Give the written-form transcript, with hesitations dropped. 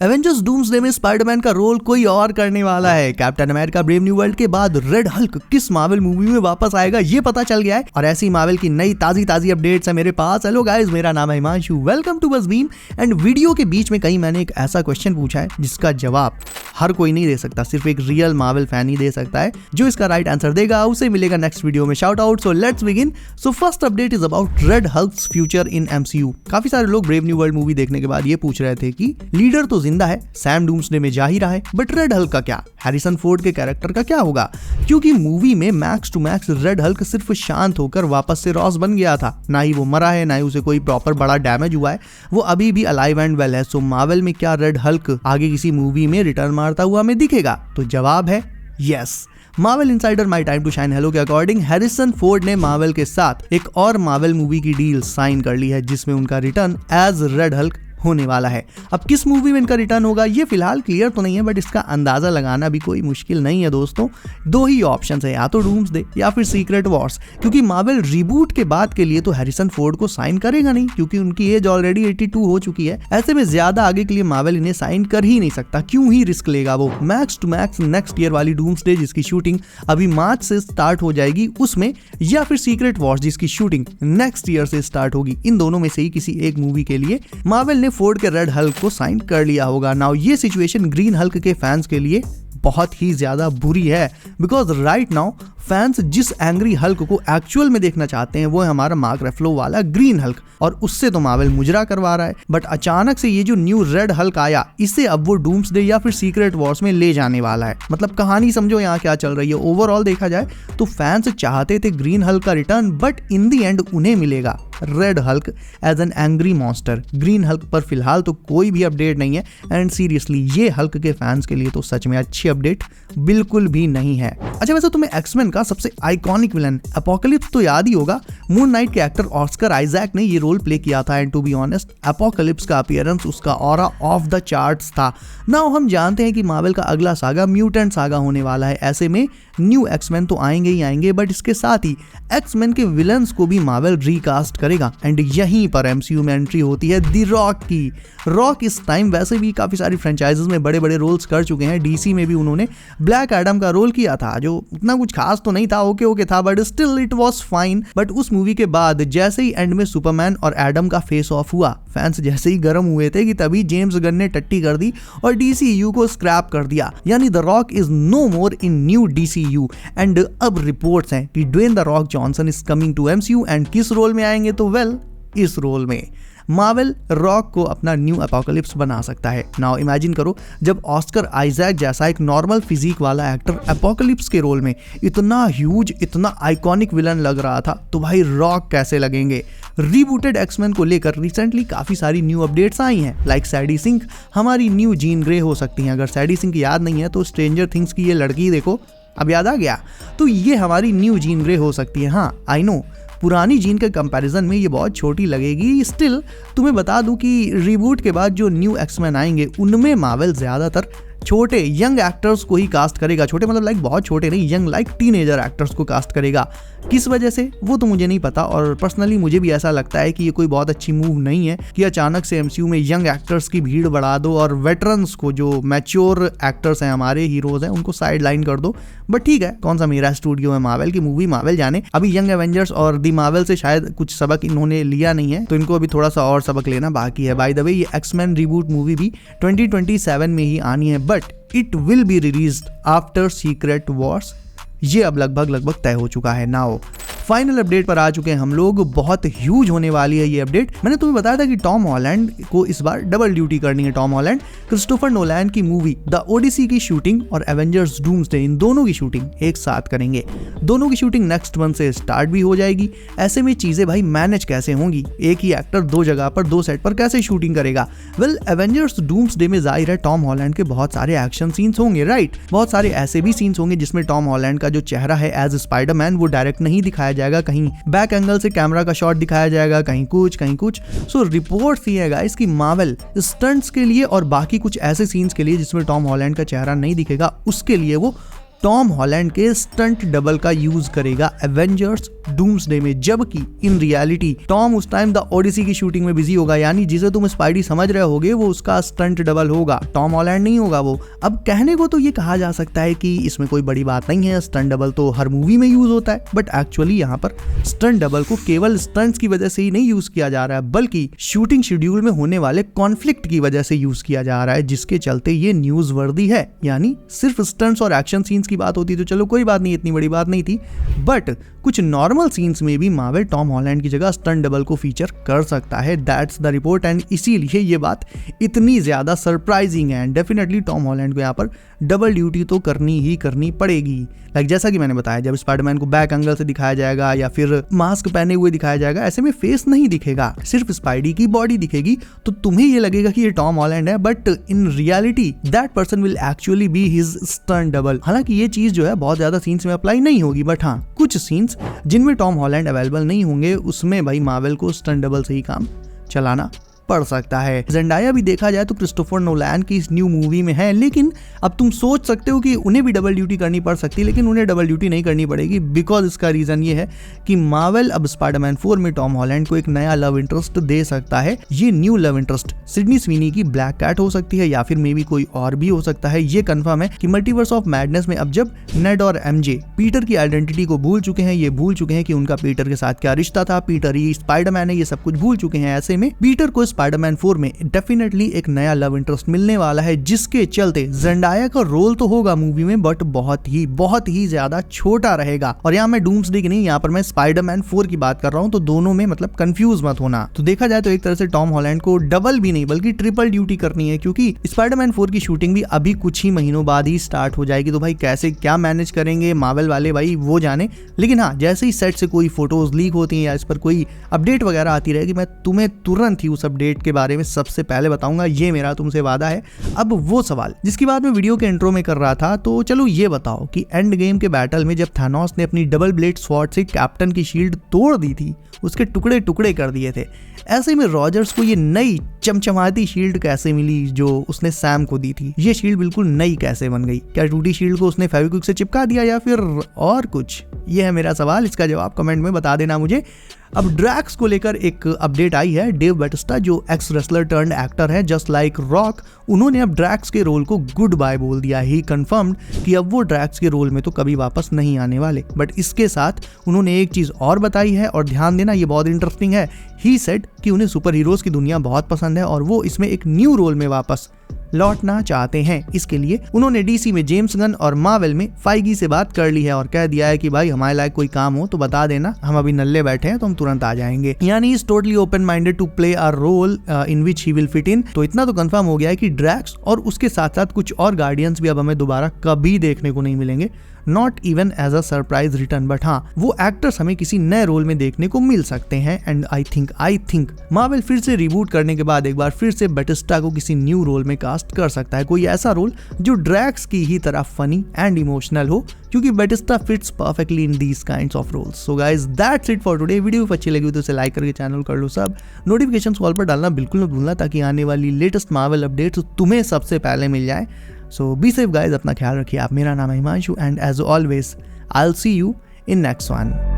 Avengers doomsday में Spiderman का role कोई और करने वाला है। Captain America brave new world के बाद रेड हल्क किस मार्वल मूवी में वापस आएगा ये पता चल गया है और ऐसी मार्वल की नई ताजी अपडेट्स है मेरे पास। हेलो गाइस, मेरा नाम है Himanshu, welcome to Buzzmeme. And video के बीच में कहीं मैंने एक ऐसा क्वेश्चन पूछा है जिसका जवाब हर कोई नहीं दे सकता, सिर्फ एक रियल मार्वल फैन ही दे सकता है। जो इसका राइट आंसर देगा उसे मिलेगा नेक्स्ट वीडियो में shout out. So let's begin. So first update is about red Hulk's future in MCU. काफी सारे लोग ब्रेव न्यू वर्ल्ड मूवी देखने के बाद ये पूछ रहे थे कि लीडर तो जिंदा है, सैम डूम्सडे में जा ही रहा है, बट रेड हल्क का क्या, हैरिसन फोर्ड के कैरेक्टर का क्या होगा? क्योंकि मूवी में max to max red Hulk सिर्फ शांत होकर वापस से रॉस बन गया था, ना ही वो मरा है, ना ही उसे कोई प्रॉपर बड़ा डैमेज हुआ है, वो अभी भी अलाइव एंड वेल है। सो मार्वल में क्या रेड हल्क आगे किसी मूवी में रिटर्न मारता हुआ हमें दिखेगा? तो जवाब है yes. Marvel insider my time to shine hello के अकॉर्डिंग हैरिसन फोर्ड ने मार्वल के साथ एक और मार्वल मूवी की डील साइन कर ली है जिसमें उनका रिटर्न एज रेड हल्क होने वाला है। अब किस मूवी में इनका रिटर्न होगा ये फिलहाल क्लियर तो नहीं है, बट इसका अंदाजा लगाना भी कोई मुश्किल नहीं है दोस्तों। दो ही ऑप्शंस है, या तो डूम्सडे या फिर सीक्रेट वॉर्स, क्योंकि मार्वल रिबूट के बाद के लिए तो हैरिसन फोर्ड को साइन करेगा नहीं, क्योंकि उनकी एज ऑलरेडी 82 हो चुकी है। ऐसे में ज्यादा आगे के लिए मार्वल इन्हें साइन कर ही नहीं सकता, क्यों ही रिस्क लेगा वो। Max to max next year वाली डूम्सडे जिसकी शूटिंग अभी मार्च से स्टार्ट हो जाएगी उसमें, या फिर सीक्रेट वॉर्स जिसकी शूटिंग नेक्स्ट ईयर से स्टार्ट होगी, इन दोनों में से ही किसी एक मूवी के लिए मार्वल ने फोर्ड के रेड हल्क को साइन कर लिया होगा। नाउ ये सिचुएशन ग्रीन हल्क के फैंस के लिए बहुत ही ज्यादा बुरी है, बिकॉज राइट नाउ फैंस जिस एंग्री हल्क को एक्चुअल में देखना चाहते हैं वो है हमारा मार्क रेफलो वाला ग्रीन हल्क, और उससे तो मार्वल मुजरा करवा रहा है। बट अचानक से ये जो न्यू रेड हल्क आया, इसे अब वो डूम्सडे या फिर सीक्रेट वॉर्स में ले जाने वाला है। मतलब कहानी समझो यहाँ क्या चल रही है। ओवरऑल देखा जाए तो फैंस चाहते थे ग्रीन हल्क का return, but in the end उन्हें मिलेगा red Hulk as an angry monster. Green Hulk पर फिलहाल तो कोई भी अपडेट नहीं है, एंड सीरियसली ये हल्क के फैंस के लिए तो सच में अच्छी अपडेट बिल्कुल भी नहीं है। अच्छा, वैसे तुम्हें एक्समैन का सबसे आइकॉनिक विलन एपोकलिप्स तो याद ही होगा। मून नाइट के एक्टर ऑस्कर आइजैक ने ये रोल प्ले किया था, and to be honest Apocalypse का अपीयरेंस, उसका ऑरा ऑफ द चार्ट्स था। नाउ हम जानते हैं कि मार्वल का अगला सागा म्यूटेंट सागा होने वाला है। ऐसे में न्यू एक्समैन तो आएंगे ही आएंगे, बट इसके साथ ही एक्समैन के विलन्स को भी मार्वल रिकास्ट करेगा, एंड यहीं पर एमसीयू में एंट्री होती है द रॉक की। रॉक इस टाइम वैसे भी काफी सारी फ्रेंचाइजेस में बड़े बड़े रोल्स कर चुके हैं। डीसी में भी उन्होंने ब्लैक एडम का रोल किया था, जो उतना कुछ खास तो नहीं था, ओके था, but still it was fine. But उस मूवी के बाद जैसे ही एंड में सुपरमैन और एडम का फेस ऑफ हुआ, फैंस जैसे ही गर्म हुए थे कि तभी जेम्स गन ने टट्टी कर दी और डीसीयू को स्क्रैप कर दिया, यानी the Rock is no more in new DCU. And अब रिपोर्ट्स हैं कि Dwayne the Rock Johnson is coming to MCU, and किस रोल में आएंगे? तो वेल, इस रोल में मार्वल रॉक को अपना न्यू एपोकलिप्स बना सकता है। नाउ इमेजिन करो, जब ऑस्कर आइजैक जैसा एक नॉर्मल फिजिक वाला एक्टर एपोकलिप्स के रोल में इतना ह्यूज, इतना आइकॉनिक विलन लग रहा था, तो भाई रॉक कैसे लगेंगे? रीबूटेड एक्समैन को लेकर रिसेंटली काफी सारी न्यू अपडेट्स आई हैं, लाइक सैडी सिंक हमारी न्यू जीन ग्रे हो सकती हैं। अगर सैडी सिंक याद नहीं है तो स्ट्रेंजर थिंग्स की ये लड़की देखो, अब याद आ गया, तो ये हमारी न्यू जीन ग्रे हो सकती है। हाँ आई नो पुरानी जीन के कंपैरिजन में ये बहुत छोटी लगेगी, स्टिल तुम्हें बता दूं कि रिबूट के बाद जो न्यू एक्समैन आएंगे उनमें मार्वल ज्यादातर छोटे यंग एक्टर्स को ही कास्ट करेगा। छोटे मतलब लाइक बहुत छोटे नहीं, यंग लाइक टीनेजर एक्टर्स को कास्ट करेगा। किस वजह से वो तो मुझे नहीं पता, और पर्सनली मुझे भी ऐसा लगता है कि ये कोई बहुत अच्छी मूव नहीं है कि अचानक से एमसीयू में यंग एक्टर्स की भीड़ बढ़ा दो और वेटरन्स को, जो मैच्योर एक्टर्स हैं, हमारे हीरोज हैं, उनको साइड लाइन कर दो। बट ठीक है, कौन सा मेरा स्टूडियो है, मार्वल की मूवी मार्वल जाने। अभी यंग एवेंजर्स और दी मार्वल से शायद कुछ सबक इन्होंने लिया नहीं है, तो इनको अभी थोड़ा सा और सबक लेना बाकी है। बाय द वे, ये एक्समैन रिबूट मूवी भी 2027 में ही आनी है, but it will be released after secret Wars. ये अब लगभग तय हो चुका है। नाउ फाइनल अपडेट पर आ चुके हैं हम लोग। बहुत ह्यूज होने वाली है ये अपडेट। मैंने तुम्हें बताया था कि टॉम हॉलैंड को इस बार डबल ड्यूटी करनी है। टॉम हॉलैंड क्रिस्टोफर नोलन की मूवी द ओडिसी की शूटिंग और एवेंजर्स डूम्सडे, इन दोनों की शूटिंग एक साथ करेंगे। दोनों की शूटिंग नेक्स्ट मंथ से स्टार्ट भी हो जाएगी। ऐसे में चीजें भाई मैनेज कैसे होंगी? एक ही एक्टर दो जगह पर, दो सेट पर कैसे शूटिंग करेगा? वेल, एवेंजर्स डूम्सडे में जाहिर है टॉम हॉलैंड के बहुत सारे एक्शन सीन्स होंगे, राइट? बहुत सारे ऐसे भी सीन्स होंगे जिसमें टॉम हॉलैंड का जो चेहरा है एज स्पाइडरमैन वो डायरेक्ट नहीं दिखाया जाएगा, कहीं बैक एंगल से कैमरा का शॉट दिखाया जाएगा, कहीं कुछ। सो रिपोर्ट्स ये है गाइस कि मार्वल स्टंट्स के लिए और बाकी कुछ ऐसे सीन्स के लिए जिसमें टॉम हॉलैंड का चेहरा नहीं दिखेगा, उसके लिए वो टॉम हॉलैंड के स्टंट डबल का यूज करेगा एवेंजर्स डूम्सडे में, जबकि इन रियलिटी टॉम उस टाइम द ओडिसी की शूटिंग में बिजी होगा, यानी जिसे तुम स्पाइडी समझ रहे होगे वो उसका स्टंट डबल होगा, टॉम हॉलैंड नहीं होगा वो। अब कहने को तो ये कहा जा सकता है कि इसमें कोई बड़ी बात नहीं है, स्टंट डबल तो हर मूवी में यूज होता है, बट एक्चुअली यहाँ पर स्टंट डबल को केवल स्टंट्स की वजह से ही नहीं यूज किया जा रहा है, बल्कि शूटिंग शेड्यूल में होने वाले कॉन्फ्लिक्ट की वजह से यूज किया जा रहा है, जिसके चलते ये न्यूज वर्दी है। यानी सिर्फ स्टंट्स और एक्शन सीन्स की बात होती तो चलो कोई बात नहीं, इतनी बड़ी बात नहीं थी, बट कुछ नॉर्मल सीन्स में भी मार्वल टॉम हॉलैंड की जगह स्टंट डबल को फीचर कर सकता है। दैट्स द रिपोर्ट, एंड इसीलिए ये बात इतनी ज्यादा सरप्राइजिंग है। एंड डेफिनेटली टॉम हॉलैंड को यहाँ पर डबल ड्यूटी तो करनी ही करनी पड़ेगी। लाइक जैसा कि मैंने बताया, जब स्पाइडरमैन को बैक एंगल से दिखाया जाएगा या फिर मास्क पहने हुए दिखाया जाएगा, ऐसे में फेस नहीं दिखेगा, सिर्फ स्पाइडी की बॉडी दिखेगी, तो तुम्हें ये लगेगा कि ये टॉम हॉलैंड है, but in reality that person will actually be his stunt double. हालांकि ये चीज जो है बहुत ज्यादा सीन्स में अप्लाई नहीं होगी, बट हाँ कुछ सीन्स जिनमें टॉम हॉलैंड अवेलेबल नहीं होंगे उसमें भाई मार्वल को स्टंट डबल से ही काम चलाना पड़ सकता है। जेंडाया भी देखा जाए तो क्रिस्टोफर नोलैन की इस न्यू मूवी में है, लेकिन अब तुम सोच सकते हो कि उन्हें भी डबल ड्यूटी करनी पड़ सकती है, लेकिन उन्हें डबल ड्यूटी नहीं करनी पड़ेगी, बिकॉज इसका रीजन ये है कि मार्वल अब स्पाइडरमैन 4 में टॉम हॉलैंड को एक नया लव इंटरेस्ट दे सकता है। ये new love interest Sydney Sweeney की ब्लैक कैट हो सकती है या फिर मे बी कोई और भी हो सकता है। ये कंफर्म है कि मल्टीवर्स ऑफ मैडनेस में अब जब नेड और एमजे पीटर की आइडेंटिटी को भूल चुके हैं, ये भूल चुके हैं कि उनका पीटर के साथ क्या रिश्ता था, पीटर ही स्पाइडरमैन है, ये सब कुछ भूल चुके हैं, ऐसे में पीटर को स्पाइडरमैन 4 में डेफिनेटली एक नया लव इंटरेस्ट मिलने वाला है, जिसके चलते जेंडाया का रोल तो होगा मूवी में, बट बहुत ही ज्यादा छोटा रहेगा। और यहाँ मैं डूम्सडे की नहीं, यहाँ पर मैं स्पाइडरमैन 4 की बात कर रहा हूँ, तो दोनों में मतलब कंफ्यूज मत होना। तो देखा जाए तो एक तरह से टॉम हॉलैंड को डबल भी नहीं बल्कि ट्रिपल ड्यूटी करनी है, क्योंकि स्पाइडरमैन 4 की शूटिंग भी अभी कुछ ही महीनों बाद ही स्टार्ट हो जाएगी। तो भाई कैसे क्या मैनेज करेंगे मार्वल वाले, भाई वो जाने। लेकिन हाँ, जैसे ही सेट से कोई फोटोज लीक होती हैं या इस पर कोई अपडेट वगैरह आती रहेगी, मैं तुम्हें तुरंत ही उस अपडेट के बारे में सबसे पहले बताऊंगा, ये मेरा तुमसे वादा है। अब वो सवाल जिसकी बात मैं वीडियो के इंट्रो में कर रहा था, तो चलो ये बताओ कि एंड गेम के बैटल में जब थानोस ने अपनी डबल ब्लेड स्वॉर्ड से कैप्टन की शील्ड तोड़ दी थी, उसके टुकड़े टुकड़े कर दिए थे, ऐसे में रॉजर्स को ये नई चमचमाती शील्ड कैसे मिली जो उसने सैम को दी थी? ये शील्ड बिल्कुल नई कैसे बन गई? क्या टूटी शील्ड को उसने फेविक्विक से चिपका दिया या फिर और कुछ? ये है मेरा सवाल, इसका जवाब कमेंट में बता देना मुझे। अब ड्रैक्स को लेकर एक अपडेट आई है। डेव बैटिस्टा जो एक्स रेसलर टर्न्ड एक्टर है जस्ट लाइक रॉक, उन्होंने अब ड्रैक्स के रोल को गुड बाय बोल दिया। ही कंफर्म्ड कि अब वो ड्रैक्स के रोल में तो कभी वापस नहीं आने वाले। बट इसके साथ उन्होंने एक चीज और बताई है, और ध्यान देना ये बहुत इंटरेस्टिंग है। ही सेड कि उन्हें सुपर हीरोज की दुनिया बहुत पसंद है और वो इसमें एक न्यू रोल में वापस लौटना चाहते हैं। इसके लिए उन्होंने डीसी में जेम्स गन और मार्वल में फाइगी से बात कर ली है और कह दिया है कि भाई हमारे लायक कोई काम हो तो बता देना, हम अभी नल्ले बैठे हैं तो हम तुरंत आ जाएंगे। यानी is totally open minded to play a role in which he will fit in. तो इतना तो कंफर्म हो गया है कि ड्रैक्स और उसके साथ साथ कुछ और गार्डियंस भी अब हमें दोबारा कभी देखने को नहीं मिलेंगे, not even as a surprise return. But हाँ, वो एक्टर्स हमें किसी नए रोल में देखने को मिल सकते हैं। एंड आई थिंक मार्वल फिर से रिबूट करने के बाद एक बार फिर से बैटिस्टा को किसी न्यू रोल में कास्ट कर सकता है, कोई ऐसा रोल जो ड्रैक्स की ही तरह फनी एंड इमोशनल हो, क्योंकि Bautista fits perfectly in these kinds of roles. So guys, that's it for today. Video अच्छी लगी तो इसे लाइक करके चैनल कर लो सब, नोटिफिकेशन कॉल पर डालना बिल्कुल न भूलना, ताकि आने वाली लेटेस्ट मार्वल अपडेट्स तुम्हें सबसे पहले मिल जाए। So be safe guys, अपना ख्याल रखिए आप। मेरा नाम है Himanshu, and as always I'll see you in next one.